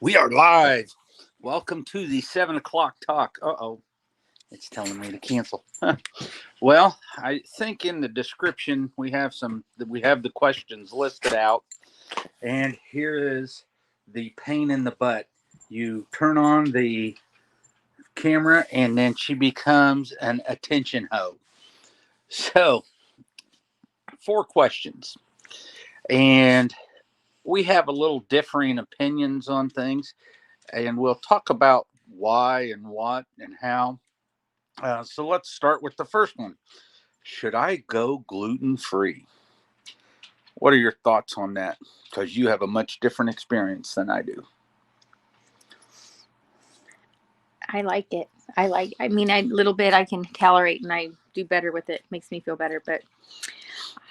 We are live. Welcome to the 7 o'clock talk. It's telling me to cancel. Well, I think in the description we have the questions listed out, and here is the pain in the butt. You turn on the camera, and then she becomes an attention hoe. So, four questions, and we have a little differing opinions on things, and we'll talk about why and what and how. So let's start with the first one. Should I go gluten free? What are your thoughts on that? Because you have a much different experience than I do. I like it. I little bit I can tolerate and I do better with it. Makes me feel better, but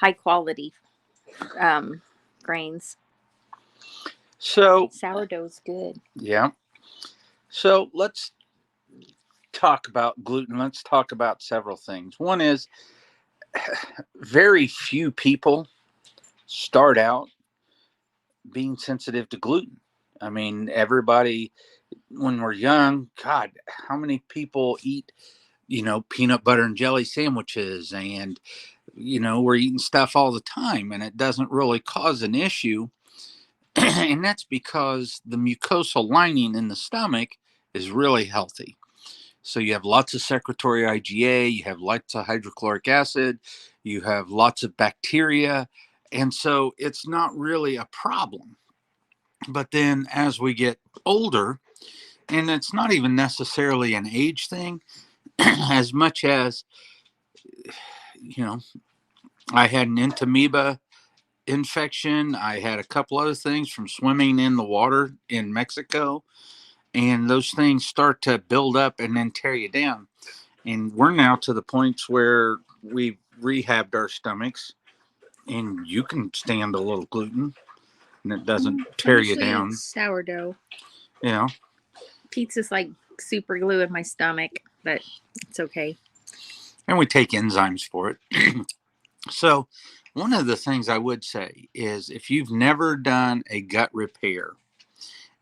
high quality grains. So, Sourdough's good. yeah. So let's talk about gluten. Let's talk about several things. One is very few people start out being sensitive to gluten. I mean, everybody, when we're young, God, how many people eat, peanut butter and jelly sandwiches, and we're eating stuff all the time, and it doesn't really cause an issue. And that's because the mucosal lining in the stomach is really healthy. So you have lots of secretory IgA, you have lots of hydrochloric acid, you have lots of bacteria, and so it's not really a problem. But then as we get older, and it's not even necessarily an age thing, as much as, you know, I had an entamoeba infection. I had a couple other things from swimming in the water in Mexico, and those things start to build up and then tear you down. And we're now to the points where we've rehabbed our stomachs, and you can stand a little gluten, and it doesn't tear you down. Sourdough. You know, Pizza's like super glue in my stomach, but it's okay. and we take enzymes for it. So, one of the things I would say is if you've never done a gut repair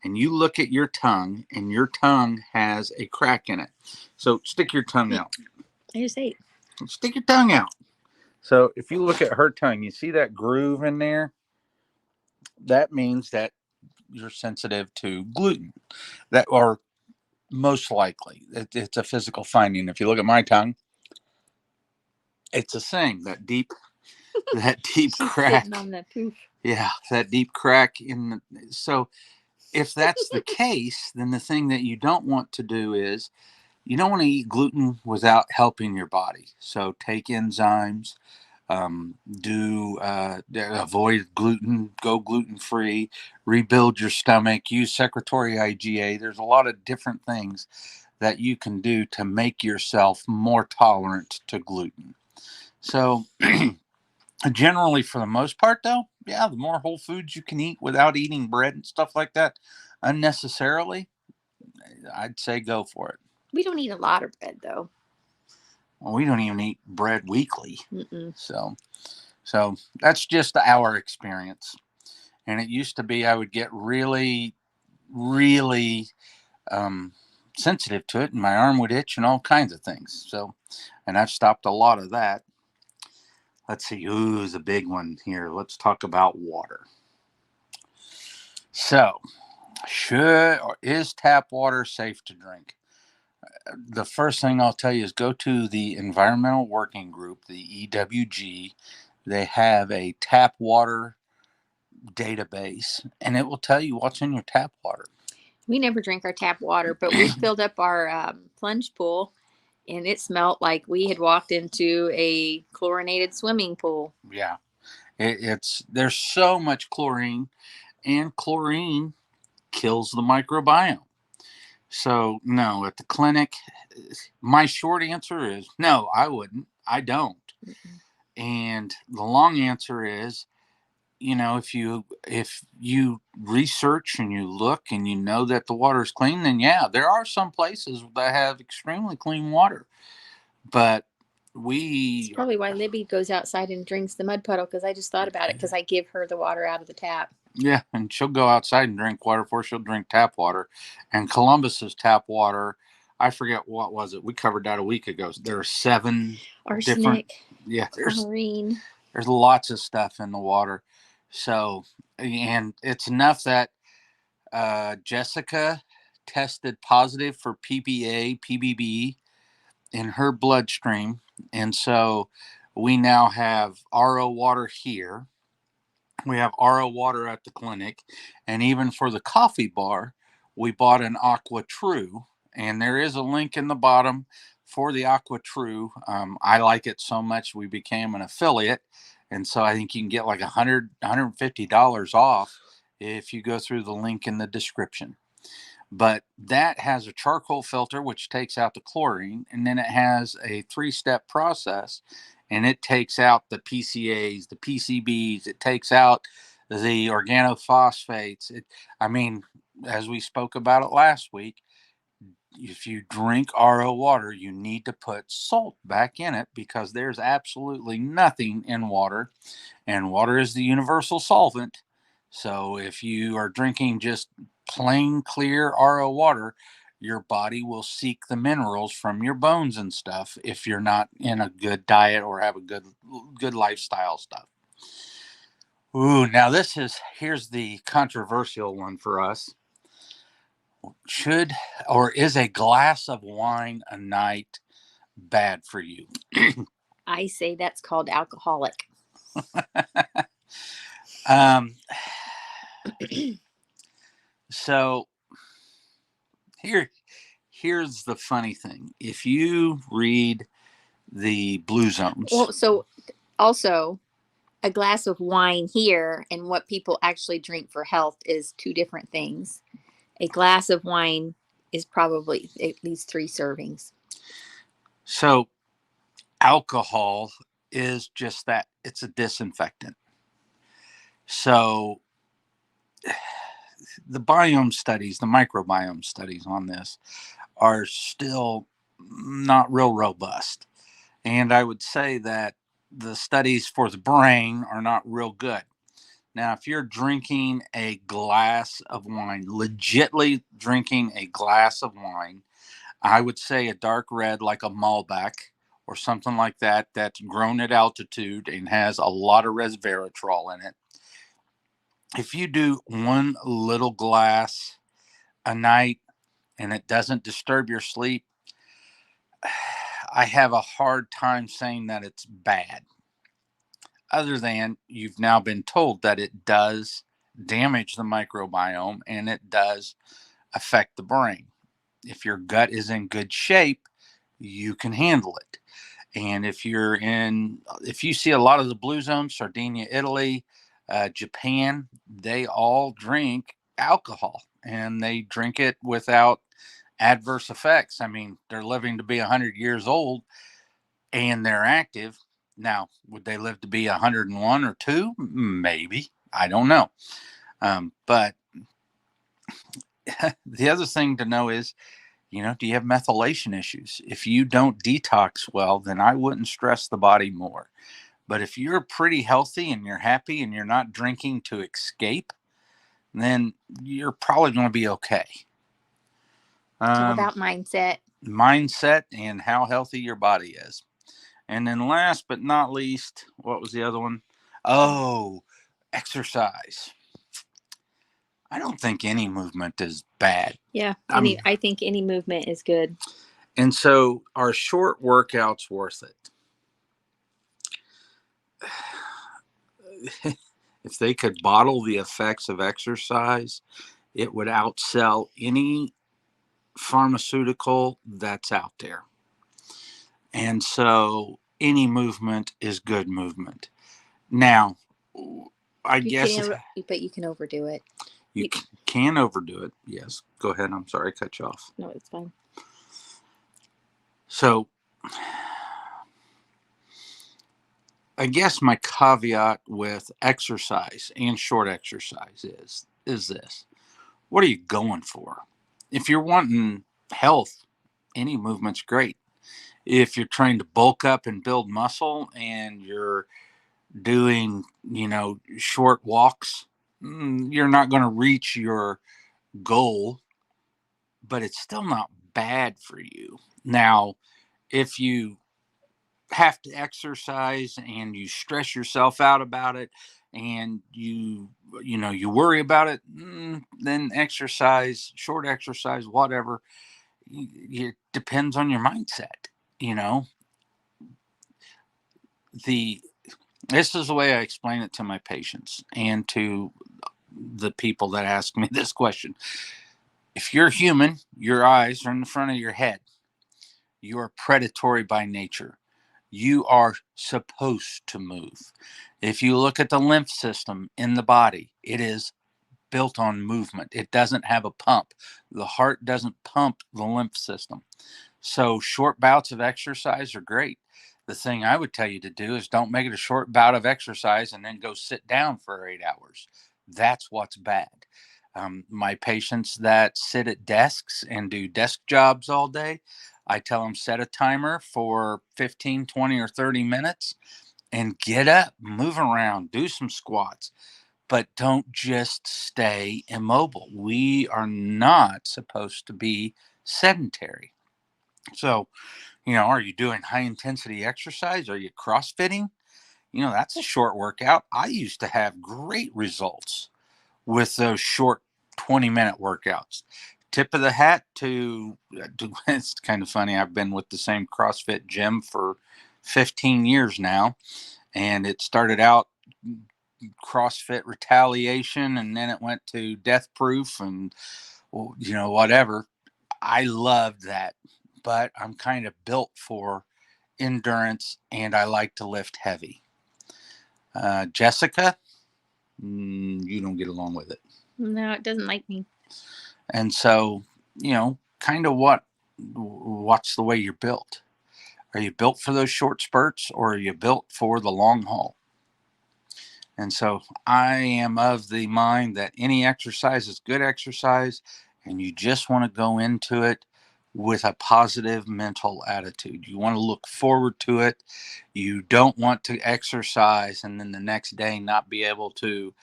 and you look at your tongue and your tongue has a crack in it, so stick your tongue out. I just ate. Stick your tongue out. So, if you look at her tongue, you see that groove in there? That means that you're sensitive to gluten. That, or most likely, it's a physical finding. If you look at my tongue, it's a thing, that deep She's crack. sitting on the poof. Yeah, that deep crack in the. So if that's the case, then the thing that you don't want to do is you don't want to eat gluten without helping your body. So take enzymes, do avoid gluten, go gluten free, rebuild your stomach, use secretory IgA. There's a lot of different things that you can do to make yourself more tolerant to gluten. So generally, for the most part, though, yeah, the more whole foods you can eat without eating bread and stuff like that unnecessarily, I'd say go for it. We don't eat a lot of bread though. Well, we don't even eat bread weekly. Mm-mm. So that's just our experience. And it used to be I would get really, really sensitive to it, and my arm would itch and all kinds of things. So, and I've stopped a lot of that. Let's see. Ooh, the big one here. Let's talk about water. So, should or is tap water safe to drink? The first thing I'll tell you is go to the Environmental Working Group, the EWG. They have a tap water database, and it will tell you what's in your tap water. We never drink our tap water, but we filled up our plunge pool, and it smelled like we had walked into a chlorinated swimming pool. Yeah, there's so much chlorine, and chlorine kills the microbiome. So no, at the clinic, my short answer is no. I wouldn't. I don't. Mm-mm. And the long answer is, if you research and you look and you know that the water is clean, then yeah, there are some places that have extremely clean water. But It's probably why Libby goes outside and drinks the mud puddle, because I just thought about it, because I give her the water out of the tap. Yeah, and she'll go outside and drink water before she'll drink tap water. And Columbus's tap water, I forget what was it. We covered that a week ago. There are 7 different. Arsenic, Yeah, chlorine. there's lots of stuff in the water. So, and it's enough that Jessica tested positive for PBA, PBB in her bloodstream. And so we now have RO water here. We have RO water at the clinic. And even for the coffee bar, we bought an Aqua True. And there is a link in the bottom for the Aqua True. I like it so much, we became an affiliate. And so I think you can get like $150 off if you go through the link in the description. But that has a charcoal filter, which takes out the chlorine, and then it has a 3-step process, and it takes out the PCAs, the PCBs, it takes out the organophosphates. I mean, as we spoke about it last week, if you drink RO water, you need to put salt back in it because there's absolutely nothing in water, and water is the universal solvent. So if you are drinking just plain clear RO water, your body will seek the minerals from your bones and stuff if you're not in a good diet or have a good lifestyle stuff. Ooh, now here's the controversial one for us. Should or is a glass of wine a night bad for you? I say that's called alcoholic. um, so here's the funny thing. If you read the Blue Zones, Well, so also a glass of wine here and what people actually drink for health is 2 different things. A glass of wine is probably at least 3 servings. so alcohol is just that, it's a disinfectant. So the biome studies, the microbiome studies on this are still not real robust. And I would say that the studies for the brain are not real good. Now, if you're drinking a glass of wine, legitly drinking a glass of wine, I would say a dark red like a Malbec or something like that, that's grown at altitude and has a lot of resveratrol in it. If you do one little glass a night and it doesn't disturb your sleep, I have a hard time saying that it's bad, other than you've now been told that it does damage the microbiome and it does affect the brain. If your gut is in good shape, you can handle it. And if you see a lot of the Blue Zone, Sardinia, Italy, Japan, they all drink alcohol and they drink it without adverse effects. I mean, they're living to be 100 years old and they're active. Now, would they live to be 101 or 2? Maybe. I don't know. But the other thing to know is, do you have methylation issues? If you don't detox well, then I wouldn't stress the body more. But if you're pretty healthy and you're happy and you're not drinking to escape, then you're probably going to be okay. It's all about mindset. Mindset and how healthy your body is. And then last but not least, what was the other one? Oh, exercise. I don't think any movement is bad. Yeah, I think any movement is good. And so are short workouts worth it? If they could bottle the effects of exercise, it would outsell any pharmaceutical that's out there. And so any movement is good movement. Now, I guess but you can overdo it. You can overdo it. Yes. Go ahead. I'm sorry, I cut you off. No, it's fine. So I guess my caveat with exercise and short exercise is this. What are you going for? If you're wanting health, any movement's great. If you're trying to bulk up and build muscle and you're doing, short walks, you're not going to reach your goal, but it's still not bad for you. Now, if you have to exercise and you stress yourself out about it and you worry about it, then exercise, short exercise, whatever, it depends on your mindset. you know the This is the way I explain it to my patients and to the people that ask me this question. If you're human, your eyes are in the front of your head. You are predatory by nature. You are supposed to move. If you look at the lymph system in the body, it is built on movement. It doesn't have a pump. The heart doesn't pump the lymph system. So short bouts of exercise are great. The thing I would tell you to do is don't make it a short bout of exercise and then go sit down for 8 hours. That's what's bad. My patients that sit at desks and do desk jobs all day, I tell them set a timer for 15, 20, or 30 minutes and get up, move around, do some squats, but don't just stay immobile. We are not supposed to be sedentary. So, are you doing high intensity exercise? Are you CrossFitting? That's a short workout. I used to have great results with those short 20-minute workouts. Tip of the hat to it's kind of funny. I've been with the same CrossFit gym for 15 years now, and it started out CrossFit Retaliation, and then it went to Death Proof, and whatever. I loved that, but I'm kind of built for endurance, and I like to lift heavy. Jessica, you don't get along with it. No, it doesn't like me. And so, kind of what's the way you're built? Are you built for those short spurts, or are you built for the long haul? And so I am of the mind that any exercise is good exercise, and you just want to go into it with a positive mental attitude. You want to look forward to it. You don't want to exercise and then the next day not be able to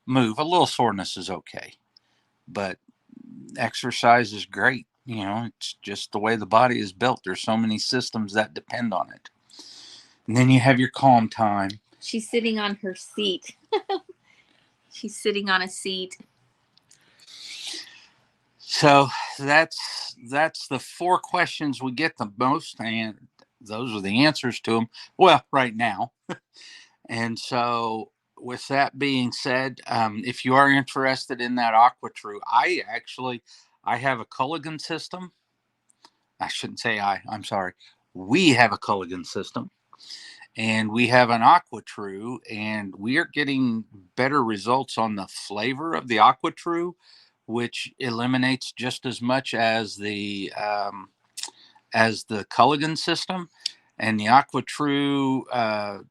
move. A little soreness is okay, but exercise is great. It's just the way the body is built. There's so many systems that depend on it. And then you have your calm time. She's sitting on her seat. She's sitting on a seat. So that's the 4 questions we get the most, and those are the answers to them. Well, right now. And so, with that being said, if you are interested in that AquaTrue, I have a Culligan system. I shouldn't say I'm sorry. We have a Culligan system, and we have an AquaTrue, and we are getting better results on the flavor of the AquaTrue, which eliminates just as much as the Culligan system, and the AquaTrue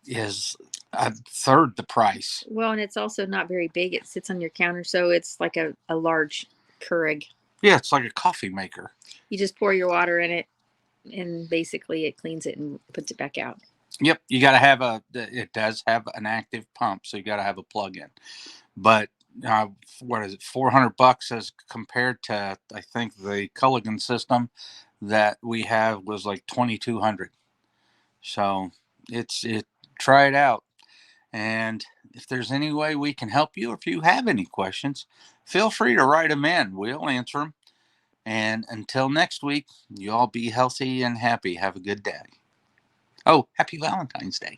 is a third the price. Well, and it's also not very big. It sits on your counter, so it's like a large Keurig. Yeah, it's like a coffee maker. You just pour your water in it, and basically it cleans it and puts it back out. Yep, you got to it does have an active pump, so you got to have a plug-in. But what is it, $400 as compared to, I think the Culligan system that we have was like $2,200. So try it out. And if there's any way we can help you, or if you have any questions, feel free to write them in. We'll answer them. And until next week, you all be healthy and happy. Have a good day. Oh, happy Valentine's Day.